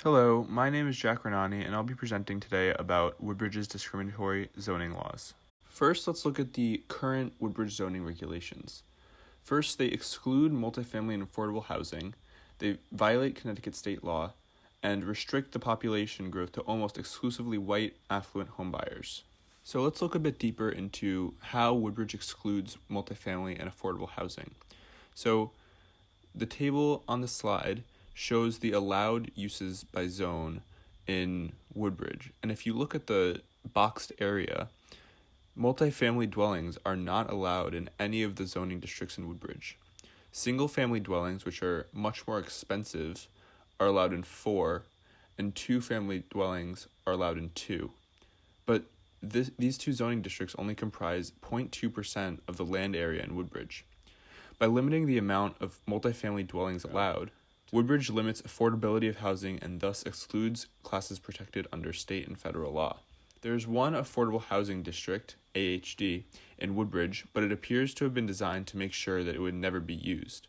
Hello, my name is Jack Renani, and I'll be presenting today about Woodbridge's discriminatory zoning laws. First, let's look at the current Woodbridge zoning regulations. First, they exclude multifamily and affordable housing, they violate Connecticut state law, and restrict the population growth to almost exclusively white, affluent homebuyers. So let's look a bit deeper into how Woodbridge excludes multifamily and affordable housing. So the table on the slide shows the allowed uses by zone in Woodbridge. And if you look at the boxed area, multifamily dwellings are not allowed in any of the zoning districts in Woodbridge. Single-family dwellings, which are much more expensive, are allowed in 4, and two-family dwellings are allowed in 2. But these two zoning districts only comprise 0.2% of the land area in Woodbridge. By limiting the amount of multifamily dwellings allowed, Woodbridge limits affordability of housing and thus excludes classes protected under state and federal law. There is one affordable housing district, AHD, in Woodbridge, but it appears to have been designed to make sure that it would never be used.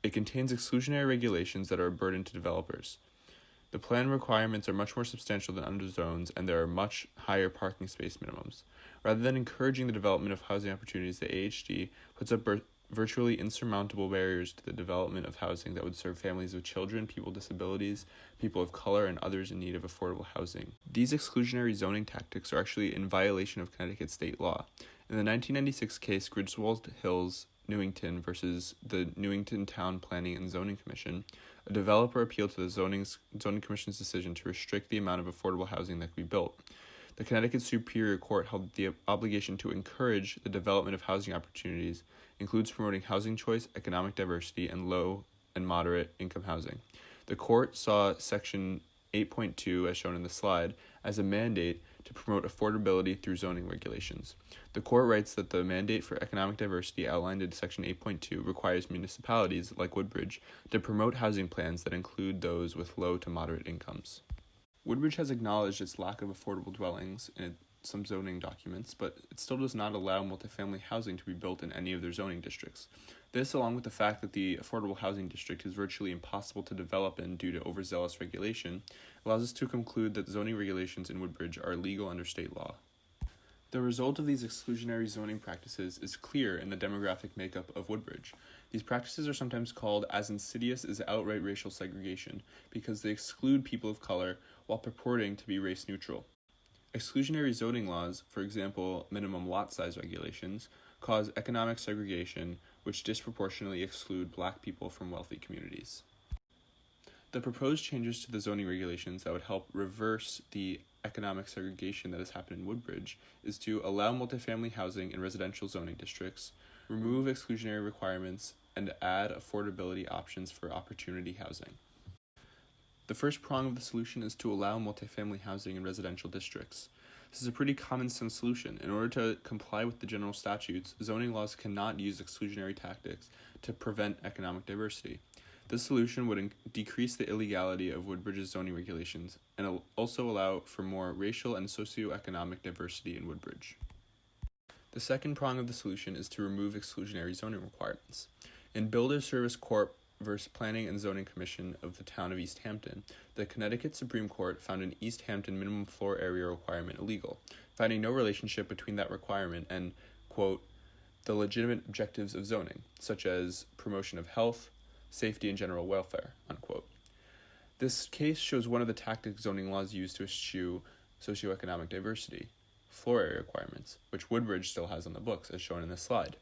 It contains exclusionary regulations that are a burden to developers. The plan requirements are much more substantial than other zones, and there are much higher parking space minimums. Rather than encouraging the development of housing opportunities, the AHD puts up virtually insurmountable barriers to the development of housing that would serve families with children, people with disabilities, people of color, and others in need of affordable housing. These exclusionary zoning tactics are actually in violation of Connecticut state law. In the 1996 case Griswold Hills, Newington versus the Newington Town Planning and Zoning Commission, a developer appealed to the zoning commission's decision to restrict the amount of affordable housing that could be built. The Connecticut Superior Court held the obligation to encourage the development of housing opportunities includes promoting housing choice, economic diversity, and low and moderate income housing. The court saw Section 8.2, as shown in the slide, as a mandate to promote affordability through zoning regulations. The court writes that the mandate for economic diversity outlined in Section 8.2 requires municipalities, like Woodbridge, to promote housing plans that include those with low to moderate incomes. Woodbridge has acknowledged its lack of affordable dwellings in some zoning documents, but it still does not allow multifamily housing to be built in any of their zoning districts. This, along with the fact that the affordable housing district is virtually impossible to develop in due to overzealous regulation, allows us to conclude that zoning regulations in Woodbridge are illegal under state law. The result of these exclusionary zoning practices is clear in the demographic makeup of Woodbridge. These practices are sometimes called as insidious as outright racial segregation because they exclude people of color while purporting to be race neutral. Exclusionary zoning laws, for example, minimum lot size regulations, cause economic segregation, which disproportionately exclude Black people from wealthy communities. The proposed changes to the zoning regulations that would help reverse the economic segregation that has happened in Woodbridge is to allow multifamily housing in residential zoning districts, remove exclusionary requirements, and add affordability options for opportunity housing. The first prong of the solution is to allow multifamily housing in residential districts. This is a pretty common sense solution. In order to comply with the general statutes, zoning laws cannot use exclusionary tactics to prevent economic diversity. This solution would decrease the illegality of Woodbridge's zoning regulations and also allow for more racial and socioeconomic diversity in Woodbridge. The second prong of the solution is to remove exclusionary zoning requirements. In Builders Service Corp. Versus Planning and Zoning Commission of the town of East Hampton, the Connecticut Supreme Court found an East Hampton minimum floor area requirement illegal, finding no relationship between that requirement and, quote, the legitimate objectives of zoning, such as promotion of health, safety, and general welfare, unquote. This case shows one of the tactics zoning laws use to eschew socioeconomic diversity, floor area requirements, which Woodbridge still has on the books, as shown in this slide.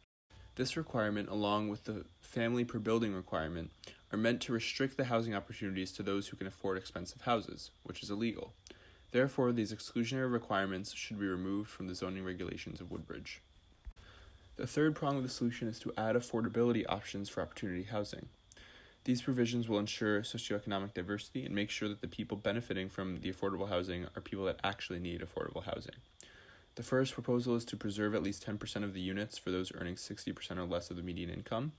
This requirement, along with the family per building requirement, are meant to restrict the housing opportunities to those who can afford expensive houses, which is illegal. Therefore, these exclusionary requirements should be removed from the zoning regulations of Woodbridge. The third prong of the solution is to add affordability options for opportunity housing. These provisions will ensure socioeconomic diversity and make sure that the people benefiting from the affordable housing are people that actually need affordable housing. The first proposal is to preserve at least 10% of the units for those earning 60% or less of the median income.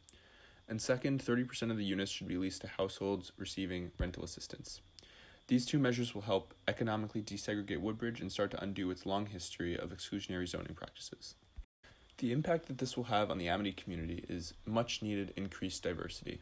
And second, 30% of the units should be leased to households receiving rental assistance. These two measures will help economically desegregate Woodbridge and start to undo its long history of exclusionary zoning practices. The impact that this will have on the Amity community is much needed increased diversity.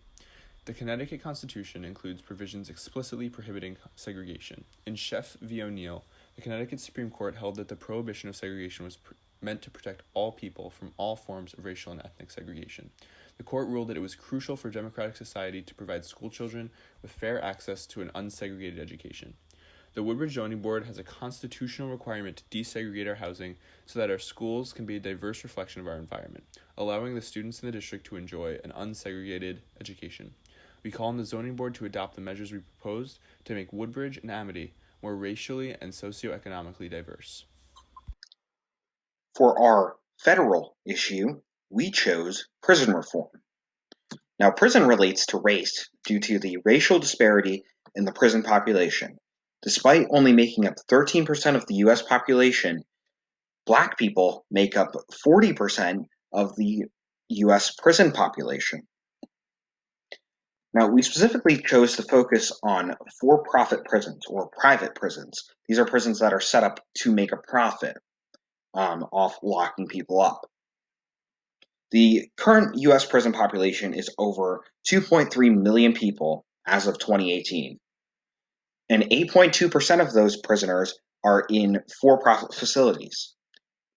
The Connecticut Constitution includes provisions explicitly prohibiting segregation. In Sheff v. O'Neill, the Connecticut Supreme Court held that the prohibition of segregation was meant to protect all people from all forms of racial and ethnic segregation. The court ruled that it was crucial for democratic society to provide schoolchildren with fair access to an unsegregated education. The Woodbridge Zoning Board has a constitutional requirement to desegregate our housing so that our schools can be a diverse reflection of our environment, allowing the students in the district to enjoy an unsegregated education. We call on the Zoning Board to adopt the measures we proposed to make Woodbridge and Amity more racially and socioeconomically diverse. For our federal issue, we chose prison reform. Now, prison relates to race due to the racial disparity in the prison population. Despite only making up 13% of the U.S. population, Black people make up 40% of the U.S. prison population. Now, we specifically chose to focus on for-profit prisons or private prisons. These are prisons that are set up to make a profit off locking people up. The current U.S. prison population is over 2.3 million people as of 2018, and 8.2% of those prisoners are in for-profit facilities.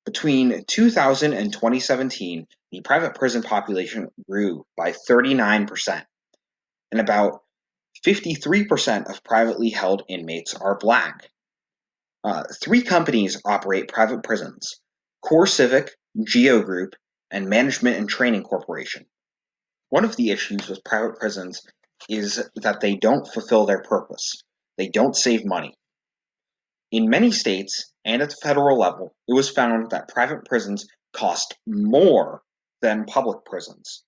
Between 2000 and 2017, the private prison population grew by 39%, and about 53% of privately held inmates are Black. 3 companies operate private prisons: Core Civic, Geo Group, and Management and Training Corporation. One of the issues with private prisons is that they don't fulfill their purpose. They don't save money. In many states and at the federal level, it was found that private prisons cost more than public prisons.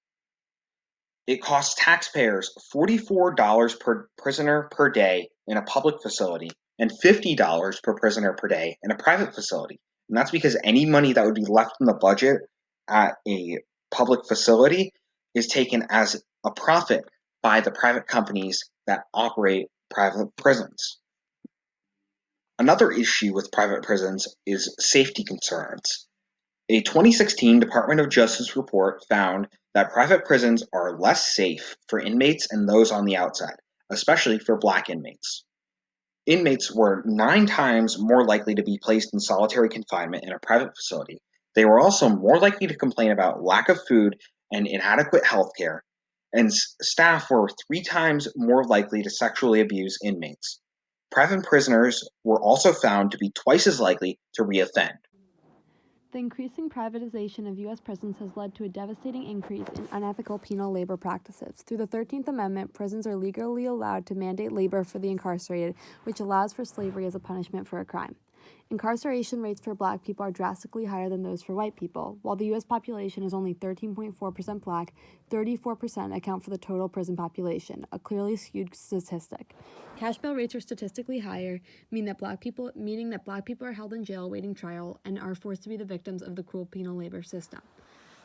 It costs taxpayers $44 per prisoner per day in a public facility and $50 per prisoner per day in a private facility. And that's because any money that would be left in the budget at a public facility is taken as a profit by the private companies that operate private prisons. Another issue with private prisons is safety concerns. A 2016 Department of Justice report found that private prisons are less safe for inmates and those on the outside, especially for Black inmates. Inmates were 9 times more likely to be placed in solitary confinement in a private facility. They were also more likely to complain about lack of food and inadequate health care, and staff were 3 times more likely to sexually abuse inmates. Private prisoners were also found to be twice as likely to reoffend. The increasing privatization of U.S. prisons has led to a devastating increase in unethical penal labor practices. Through the 13th Amendment, prisons are legally allowed to mandate labor for the incarcerated, which allows for slavery as a punishment for a crime. Incarceration rates for Black people are drastically higher than those for white people. While the U.S. population is only 13.4% Black, 34% account for the total prison population, a clearly skewed statistic. Cash bail rates are statistically higher, meaning that Black people are held in jail awaiting trial and are forced to be the victims of the cruel penal labor system.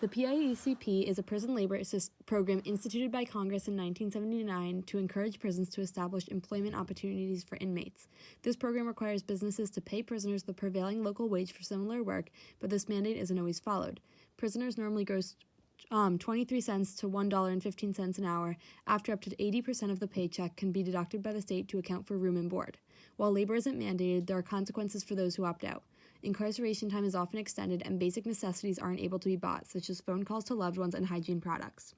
The PIECP is a prison labor program instituted by Congress in 1979 to encourage prisons to establish employment opportunities for inmates. This program requires businesses to pay prisoners the prevailing local wage for similar work, but this mandate isn't always followed. Prisoners normally gross 23 cents to $1.15 an hour, after up to 80% of the paycheck can be deducted by the state to account for room and board. While labor isn't mandated, there are consequences for those who opt out. Incarceration time is often extended and basic necessities aren't able to be bought, such as phone calls to loved ones and hygiene products.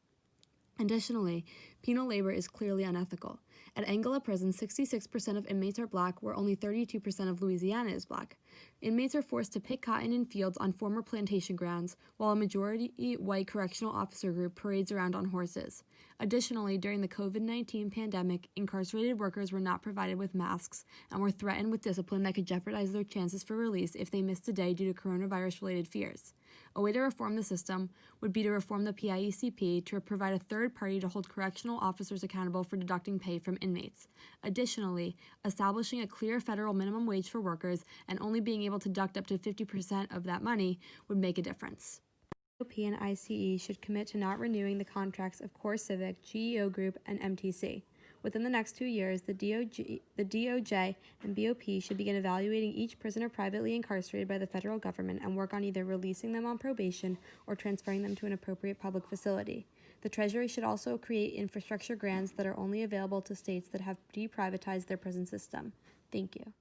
Additionally, penal labor is clearly unethical. At Angela Prison, 66% of inmates are Black, where only 32% of Louisiana is Black. Inmates are forced to pick cotton in fields on former plantation grounds, while a majority white correctional officer group parades around on horses. Additionally, during the COVID-19 pandemic, incarcerated workers were not provided with masks and were threatened with discipline that could jeopardize their chances for release if they missed a day due to coronavirus-related fears. A way to reform the system would be to reform the PIECP to provide a third party to hold correctional officers accountable for deducting pay from inmates. Additionally, establishing a clear federal minimum wage for workers and only being able to deduct up to 50% of that money would make a difference. GOP and ICE should commit to not renewing the contracts of Core Civic, GEO Group, and MTC. Within the next 2 years, the DOJ and BOP should begin evaluating each prisoner privately incarcerated by the federal government and work on either releasing them on probation or transferring them to an appropriate public facility. The Treasury should also create infrastructure grants that are only available to states that have deprivatized their prison system. Thank you.